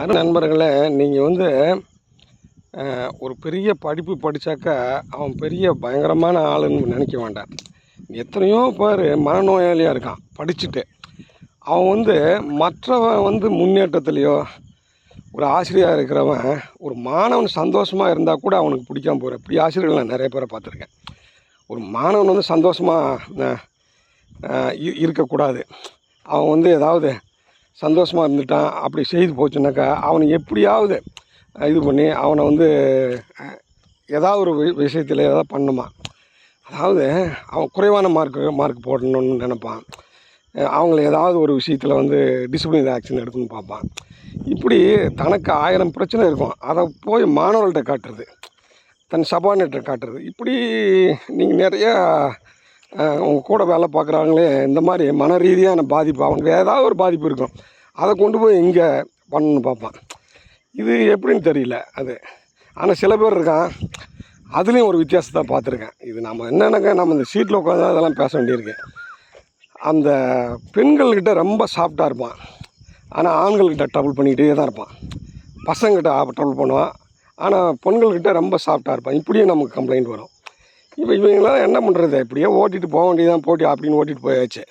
நண்பர்களே, நீங்கள் ஒரு பெரிய படிப்பு படித்தாக்கா அவன் பெரிய பயங்கரமான ஆளுன்னு நினைக்க வேண்டாம். எத்தனையோ பேர் மனநோயாளியாக இருக்கான் படிச்சுட்டு. அவன் மற்றவன் முன்னேற்றத்துலேயோ ஒரு ஆசிரியராக இருக்கிறவன் ஒரு மாணவன் சந்தோஷமாக இருந்தால் கூட அவனுக்கு பிடிக்காம போகிற இப்படி ஆசிரியர்கள் நான் நிறைய பேரை பார்த்துருக்கேன். ஒரு மாணவன் சந்தோஷமாக இருக்கக்கூடாது. அவன் ஏதாவது சந்தோஷமாக இருந்துட்டான் அப்படி செய்து போச்சுனாக்கா அவனை எப்படியாவது இது பண்ணி அவனை ஏதாவது ஒரு விஷயத்தில் ஏதாவது பண்ணுமா. அதாவது அவன் குறைவான மார்க் போடணும்னு நினைப்பான். அவங்கள ஏதாவது ஒரு விஷயத்தில் டிசிப்ளினரி ஆக்ஷன் எடுக்கணும்னு பார்ப்பான். இப்படி தனக்கு 1000 பிரச்சனை இருக்கும். அதை போய் மாணவர்கள்ட்ட காட்டுறது, தன் சபார்டினேட்டை காட்டுறது. இப்படி நீங்கள் நிறையா அவங்க கூட வேலை பார்க்குறாங்களே இந்த மாதிரி மன ரீதியான பாதிப்பு, அவனுக்கு ஏதாவது ஒரு பாதிப்பு இருக்கும். அதை கொண்டு போய் இங்கே பண்ணணும்னு பார்ப்பான். இது எப்படின்னு தெரியல அது. ஆனால் சில பேர் இருக்கான், அதுலேயும் ஒரு வித்தியாசத்தை பார்த்துருக்கேன். இது நம்ம என்னென்னாக்கா நம்ம இந்த சீட்டில் உட்காந்து அதெல்லாம் பேச வேண்டியிருக்கு. அந்த பெண்கள்கிட்ட ரொம்ப சாஃப்டாக இருப்பான், ஆனால் ஆண்கள்கிட்ட ட்ரபிள் பண்ணிக்கிட்டே தான் இருப்பான். பசங்கள்கிட்ட ட்ரபிள் பண்ணுவான், ஆனால் பெண்கள்கிட்ட ரொம்ப சாஃப்டாக இருப்பான். இப்படியும் நமக்கு கம்ப்ளைண்ட் வரும். இப்போ இவங்களாம் என்ன பண்ணுறது, இப்படியே ஓட்டிகிட்டு போக வேண்டியதான், போட்டி அப்படின்னு ஓட்டிகிட்டு போயாச்சு.